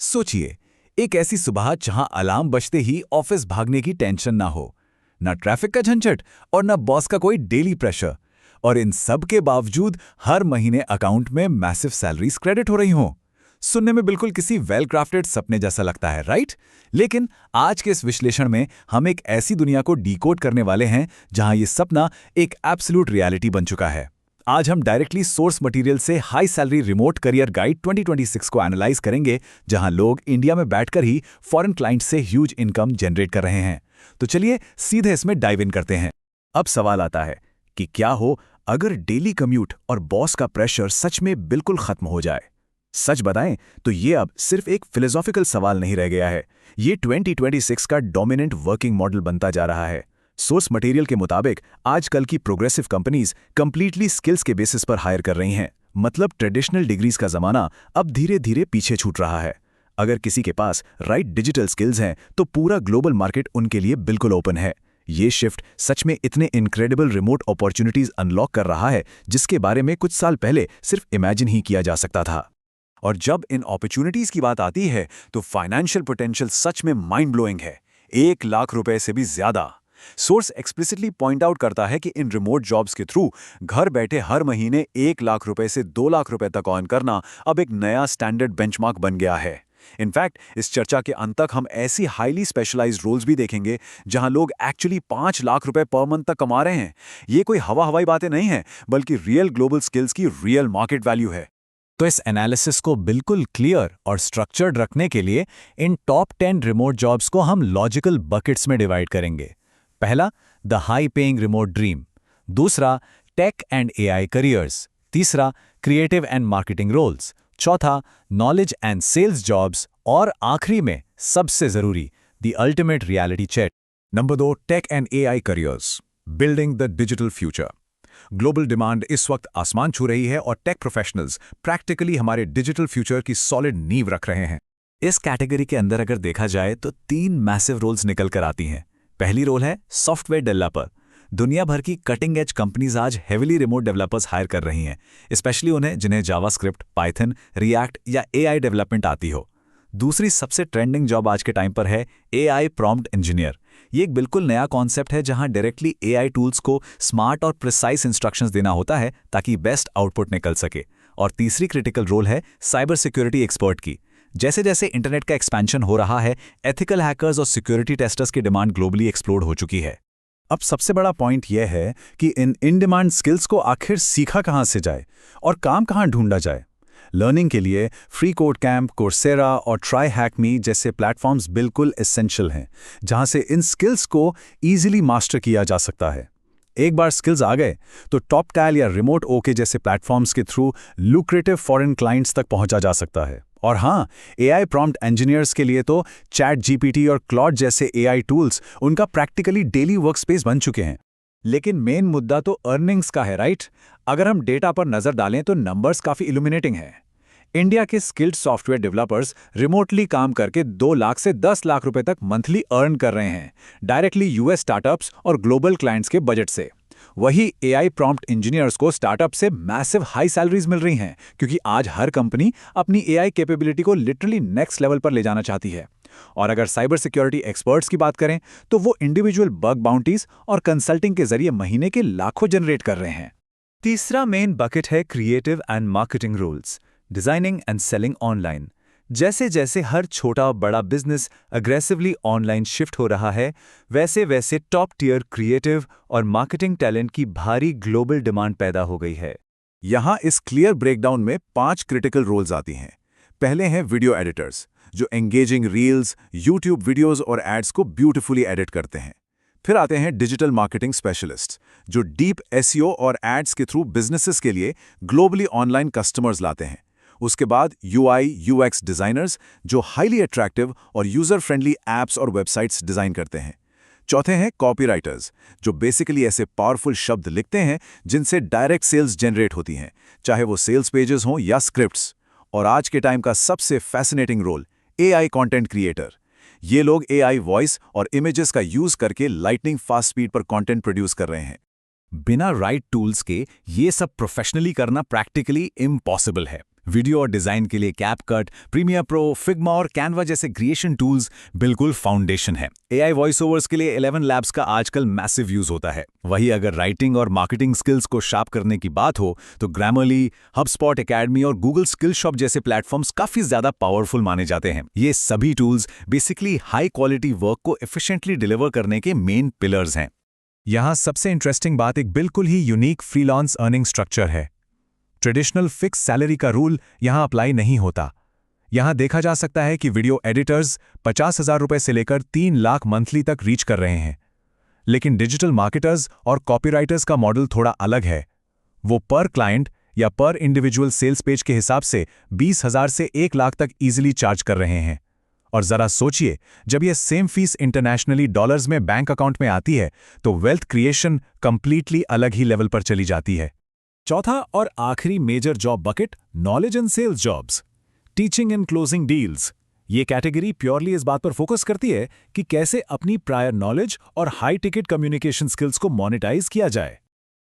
सोचिए, एक ऐसी सुबह जहां अलार्म बजते ही ऑफिस भागने की टेंशन ना हो, ना ट्रैफिक का झंझट और ना बॉस का कोई डेली प्रेशर। और इन सब के बावजूद हर महीने अकाउंट में मैसिव सैलरीज क्रेडिट हो रही हों। सुनने में बिल्कुल किसी वेल क्राफ्टेड सपने जैसा लगता है, राइट? लेकिन आज के इस विश्लेषण में हम एक ऐसी दुनिया को डीकोड करने वाले हैं जहां ये सपना एक एब्सोल्यूट रियलिटी बन चुका है। आज हम डायरेक्टली सोर्स मटेरियल से high salary remote career guide 2026 को एनालाइज करेंगे, जहां लोग इंडिया में बैठकर ही फॉरेन क्लाइंट से ह्यूज इनकम जनरेट कर रहे हैं। तो चलिए सीधे इसमें डाइव इन करते हैं। अब सवाल आता है कि क्या हो अगर डेली कम्यूट और बॉस का प्रेशर सच में बिल्कुल खत्म हो जाए। सच बताएं तो ये अब सिर्फ एक फिलोसॉफिकल सवाल नहीं रह गया है, ये 2026 का डोमिनेंट वर्किंग मॉडल बनता जा रहा है। सोर्स मटेरियल के मुताबिक आजकल की प्रोग्रेसिव कंपनीज कंप्लीटली स्किल्स के बेसिस पर हायर कर रही हैं। मतलब ट्रेडिशनल डिग्रीज का जमाना अब धीरे धीरे पीछे छूट रहा है। अगर किसी के पास राइट डिजिटल स्किल्स हैं तो पूरा ग्लोबल मार्केट उनके लिए बिल्कुल ओपन है। ये शिफ्ट सच में इतने इनक्रेडिबल रिमोट अपॉर्चुनिटीज अनलॉक कर रहा है जिसके बारे में कुछ साल पहले सिर्फ इमेजिन ही किया जा सकता था। और जब इन अपॉर्चुनिटीज की बात आती है तो फाइनेंशियल पोटेंशियल सच में माइंड ब्लोइंग है, 1 लाख रुपए से भी ज्यादा। सोर्स एक्सप्लिसिटली पॉइंट आउट करता है कि इन रिमोट जॉब्स के थ्रू घर बैठे हर महीने 1 लाख रुपए से 2 लाख रुपए तक अर्न करना अब एक नया स्टैंडर्ड बेंचमार्क बन गया है। इनफैक्ट इस चर्चा के अंत तक हम ऐसी हाईली स्पेशलाइज्ड रोल्स भी देखेंगे जहां लोग एक्चुअली 5 लाख रुपए पर मंथ तक कमा रहे हैं। ये कोई हवाई बातें नहीं हैं, बल्कि रियल ग्लोबल स्किल्स की रियल मार्केट वैल्यू है। तो इस एनालिसिस को बिल्कुल क्लियर और स्ट्रक्चर्ड रखने के लिए इन टॉप 10 रिमोट जॉब्स को हम लॉजिकल बकेट्स में डिवाइड करेंगे। पहला, the high paying remote dream. दूसरा, टेक एंड एआई करियर्स। तीसरा, क्रिएटिव एंड मार्केटिंग रोल्स। चौथा, नॉलेज एंड सेल्स जॉब्स। और आखिरी में सबसे जरूरी, the ultimate reality check. Number 2, tech and AI careers, building the digital future. Global demand इस वक्त आसमान छू रही है और टेक प्रोफेशनल्स प्रैक्टिकली हमारे डिजिटल फ्यूचर की सॉलिड नींव रख रहे हैं। इस कैटेगरी के अंदर अगर देखा जाए तो 3 मैसिव रोल्स निकल कर आती हैं। पहली रोल है सॉफ्टवेयर डेवलपर। दुनिया भर की कटिंग एज कंपनीज आज हेविली रिमोट डेवलपर्स हायर कर रही हैं, स्पेशली उन्हें जिन्हें जावास्क्रिप्ट, पाइथन, रिएक्ट या एआई डेवलपमेंट आती हो। दूसरी सबसे ट्रेंडिंग जॉब आज के टाइम पर है एआई प्रॉम्प्ट इंजीनियर। ये एक बिल्कुल नया कॉन्सेप्ट है जहां डायरेक्टली एआई टूल्स को स्मार्ट और प्रिसाइज इंस्ट्रक्शंस देना होता है ताकि बेस्ट आउटपुट निकल सके। और तीसरी क्रिटिकल रोल है साइबर सिक्योरिटी एक्सपर्ट की। जैसे जैसे इंटरनेट का एक्सपेंशन हो रहा है, एथिकल हैकर्स और सिक्योरिटी टेस्टर्स की डिमांड ग्लोबली एक्सप्लोड हो चुकी है। अब सबसे बड़ा पॉइंट यह है कि इन डिमांड स्किल्स को आखिर सीखा कहां से जाए और काम कहां ढूंढा जाए। लर्निंग के लिए फ्री कोड कैंप, कोर्सेरा और ट्राई हैक मी जैसे प्लेटफॉर्म्स बिल्कुल एसेंशियल हैं, जहां से इन स्किल्स को इजीली मास्टर किया जा सकता है। एक बार स्किल्स आ गए तो टॉपटैल या रिमोट ओके जैसे प्लेटफॉर्म्स के थ्रू लुक्रेटिव फॉरेन क्लाइंट्स तक पहुंचा जा सकता है। और हाँ, एआई प्रॉम्प्ट इंजीनियर्स के लिए तो चैट जीपीटी और क्लॉड जैसे एआई टूल्स उनका प्रैक्टिकली डेली वर्कस्पेस बन चुके हैं। लेकिन मेन मुद्दा तो अर्निंग्स का है, राइट? अगर हम डेटा पर नजर डालें तो नंबर्स काफी इल्यूमिनेटिंग हैं। इंडिया के स्किल्ड सॉफ्टवेयर डेवलपर्स रिमोटली काम करके 2 लाख से 10 लाख रुपए तक मंथली अर्न कर रहे हैं, डायरेक्टली यूएस स्टार्टअप्स और ग्लोबल क्लाइंट्स के बजट से। वही एआई प्रॉम्प्ट इंजीनियर्स को स्टार्टअप से मैसिव हाई सैलरीज मिल रही हैं, क्योंकि आज हर कंपनी अपनी एआई कैपेबिलिटी को लिटरली नेक्स्ट लेवल पर ले जाना चाहती है। और अगर साइबर सिक्योरिटी एक्सपर्ट्स की बात करें तो वो इंडिविजुअल बग बाउंटीज और कंसल्टिंग के जरिए महीने के लाखों जनरेट कर रहे हैं। तीसरा मेन बकेट है creative and marketing roles, designing and selling online. जैसे जैसे हर छोटा बड़ा बिजनेस अग्रेसिवली ऑनलाइन शिफ्ट हो रहा है, वैसे वैसे टॉप टियर क्रिएटिव और मार्केटिंग टैलेंट की भारी ग्लोबल डिमांड पैदा हो गई है। यहाँ इस क्लियर ब्रेकडाउन में 5 क्रिटिकल रोल्स आती हैं। पहले हैं वीडियो एडिटर्स, जो एंगेजिंग रील्स, यूट्यूब वीडियोस और एड्स को ब्यूटीफुली एडिट करते हैं। फिर आते हैं डिजिटल मार्केटिंग स्पेशलिस्ट, जो डीप एसईओ और एड्स के थ्रू बिजनेसेस के लिए ग्लोबली ऑनलाइन कस्टमर्स लाते हैं। उसके बाद यूआई यूएक्स डिजाइनर्स, जो हाईली अट्रैक्टिव और यूजर फ्रेंडली एप्स और वेबसाइट्स डिजाइन करते हैं। चौथे हैं कॉपीराइटर्स, जो बेसिकली ऐसे पावरफुल शब्द लिखते हैं जिनसे डायरेक्ट सेल्स जनरेट होती हैं, चाहे वो सेल्स पेजेस हों या स्क्रिप्ट्स। और आज के टाइम का सबसे fascinating role, AI content creator. ये लोग एआई वॉइस और इमेजेस का यूज करके लाइटनिंग फास्ट स्पीड पर कंटेंट प्रोड्यूस कर रहे हैं। बिना राइट टूल्स के ये सब प्रोफेशनली करना प्रैक्टिकली इम्पॉसिबल है। वीडियो और डिजाइन के लिए कैपकट, प्रीमियर प्रो, फिग्मा और कैनवा जैसे क्रिएशन टूल्स बिल्कुल फाउंडेशन है। एआई वॉइस ओवर्स के लिए 11 लैब्स का आजकल मैसिव यूज होता है। वहीं अगर राइटिंग और मार्केटिंग स्किल्स को शार्प करने की बात हो तो ग्रामरली, हबस्पॉट एकेडमी और गूगल स्किल शॉप जैसे प्लेटफॉर्म्स काफी ज्यादा पावरफुल माने जाते हैं। ये सभी tools basically high quality work को एफिशिएंटली डिलीवर करने के मेन पिलर्स हैं। यहाँ सबसे इंटरेस्टिंग बात एक बिल्कुल ही यूनिक फ्रीलांस अर्निंग स्ट्रक्चर है। ट्रेडिशनल फिक्स सैलरी का रूल यहाँ अप्लाई नहीं होता। यहाँ देखा जा सकता है कि वीडियो एडिटर्स 50,000 रुपए से लेकर 3 लाख मंथली तक रीच कर रहे हैं। लेकिन डिजिटल मार्केटर्स और कॉपीराइटर्स का मॉडल थोड़ा अलग है। वो पर क्लाइंट या पर इंडिविजुअल सेल्स पेज के हिसाब से 20,000 से 1 लाख तक इजीली चार्ज कर रहे हैं। और जरा सोचिए, जब ये सेम फीस इंटरनेशनली डॉलर्स में बैंक अकाउंट में आती है तो वेल्थ क्रिएशन कंप्लीटली अलग ही लेवल पर चली जाती है। चौथा और आखिरी major job bucket, knowledge and sales jobs, teaching and closing deals. ये कैटेगरी प्योरली इस बात पर फोकस करती है कि कैसे अपनी प्रायर नॉलेज और हाई टिकट कम्युनिकेशन स्किल्स को मोनेटाइज किया जाए।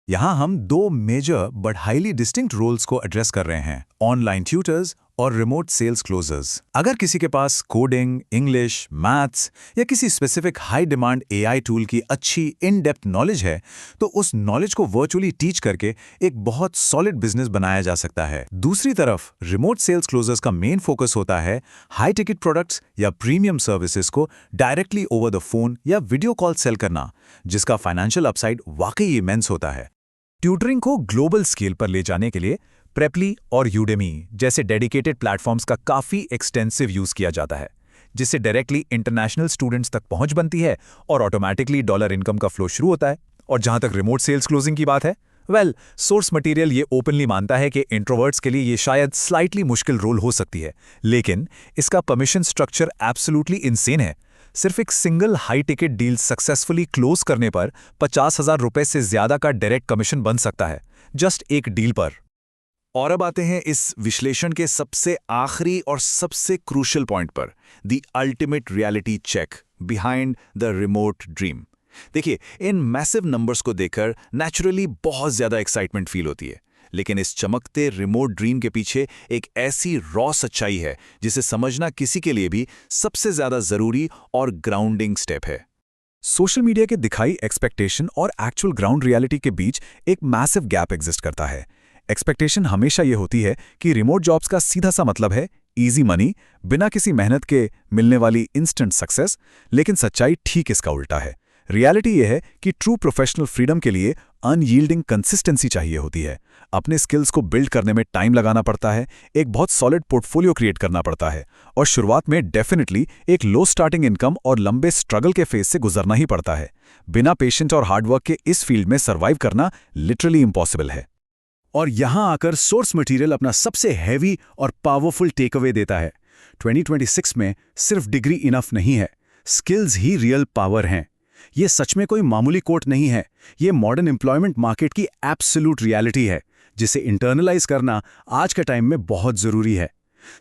यहाँ हम 2 major but highly distinct roles को एड्रेस कर रहे हैं, ऑनलाइन ट्यूटर्स और रिमोट सेल्स क्लोजर्स। अगर किसी के पास कोडिंग, इंग्लिश, मैथ्स या किसी specific high demand AI tool की अच्छी इन डेप्थ नॉलेज है तो उस नॉलेज को वर्चुअली टीच करके एक बहुत सॉलिड बिजनेस बनाया जा सकता है। दूसरी तरफ रिमोट सेल्स क्लोजर्स का मेन फोकस होता है हाई टिकट प्रोडक्ट्स या प्रीमियम सर्विसेज को डायरेक्टली ओवर द फोन या वीडियो कॉल सेल करना, जिसका फाइनेंशियल अपसाइड वाकई इमेंस होता है। ट्यूटरिंग को ग्लोबल स्केल पर ले जाने के लिए प्रेपली और यूडेमी जैसे डेडिकेटेड प्लेटफॉर्म्स का काफ़ी एक्सटेंसिव यूज़ किया जाता है, जिससे डायरेक्टली इंटरनेशनल स्टूडेंट्स तक पहुंच बनती है और ऑटोमैटिकली डॉलर इनकम का फ्लो शुरू होता है। और जहां तक रिमोट सेल्स क्लोजिंग की बात है, सोर्स मटेरियल ये ओपनली मानता है कि इंट्रोवर्ट्स के लिए ये शायद स्लाइटली मुश्किल रोल हो सकती है, लेकिन इसका परमिशन स्ट्रक्चर एब्सोल्युटली इनसेन है। सिर्फ एक single high ticket deal successfully close करने पर 50,000 रुपए से ज्यादा का डायरेक्ट कमीशन बन सकता है, जस्ट एक डील पर। और अब आते हैं इस विश्लेषण के सबसे आखिरी और सबसे क्रूशियल पॉइंट पर, the ultimate reality check behind the remote dream. देखिए, इन मैसिव नंबर्स को देखकर नेचुरली बहुत ज्यादा एक्साइटमेंट फील होती है, लेकिन इस चमकते रिमोट ड्रीम के पीछे एक ऐसी रॉ सच्चाई है जिसे समझना किसी के लिए भी सबसे ज्यादा जरूरी और ग्राउंडिंग स्टेप है। सोशल मीडिया के दिखाई एक्सपेक्टेशन और एक्चुअल ग्राउंड रियलिटी के बीच एक मैसिव गैप एग्जिस्ट करता है। एक्सपेक्टेशन हमेशा ये होती है कि रिमोट जॉब्स का सीधा सा मतलब है इजी मनी, बिना किसी मेहनत के मिलने वाली इंस्टेंट सक्सेस, लेकिन सच्चाई ठीक इसका उल्टा है। रियलिटी यह है कि ट्रू प्रोफेशनल फ्रीडम के लिए अनयील्डिंग कंसिस्टेंसी चाहिए होती है। अपने स्किल्स को बिल्ड करने में टाइम लगाना पड़ता है, एक बहुत सॉलिड पोर्टफोलियो क्रिएट करना पड़ता है और शुरुआत में डेफिनेटली एक लो स्टार्टिंग इनकम और लंबे स्ट्रगल के फेज से गुजरना ही पड़ता है। बिना पेशेंट और हार्डवर्क के इस फील्ड में सर्वाइव करना लिटरली इम्पॉसिबल है। और यहां आकर सोर्स मटेरियल अपना सबसे हैवी और पावरफुल टेकअवे देता है। 2026 में सिर्फ डिग्री इनफ नहीं है, स्किल्स ही रियल पावर हैं। ये सच में कोई मामूली कोट नहीं है, ये मॉडर्न एम्प्लॉयमेंट मार्केट की एब्सोल्यूट रियलिटी है, जिसे इंटरनलाइज करना आज के टाइम में बहुत जरूरी है।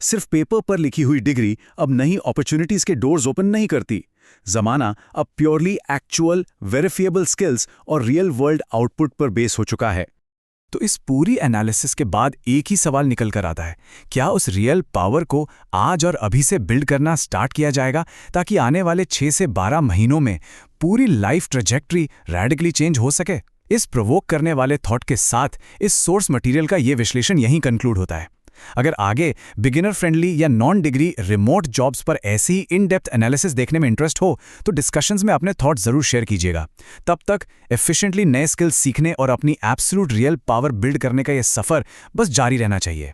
सिर्फ पेपर पर लिखी हुई डिग्री अब नई अपॉर्चुनिटीज के डोर्स ओपन नहीं करती। जमाना अब प्योरली एक्चुअल, वेरिफिएबल स्किल्स और रियल वर्ल्ड आउटपुट पर बेस हो चुका है। तो इस पूरी एनालिसिस के बाद एक ही सवाल निकल कर आता है, क्या उस रियल पावर को आज और अभी से बिल्ड करना स्टार्ट किया जाएगा ताकि आने वाले 6 से 12 महीनों में पूरी लाइफ ट्रैजेक्टरी रैडिकली चेंज हो सके? इस प्रोवोक करने वाले थॉट के साथ इस सोर्स मटेरियल का ये विश्लेषण यहीं कंक्लूड होता है। अगर आगे बिगिनर फ्रेंडली या नॉन डिग्री रिमोट जॉब्स पर ऐसी ही इन डेप्थ एनालिसिस देखने में इंटरेस्ट हो तो डिस्कशंस में अपने थॉट जरूर शेयर कीजिएगा। तब तक एफिशिएंटली नए स्किल्स सीखने और अपनी एब्सोल्यूट रियल पावर बिल्ड करने का यह सफर बस जारी रहना चाहिए।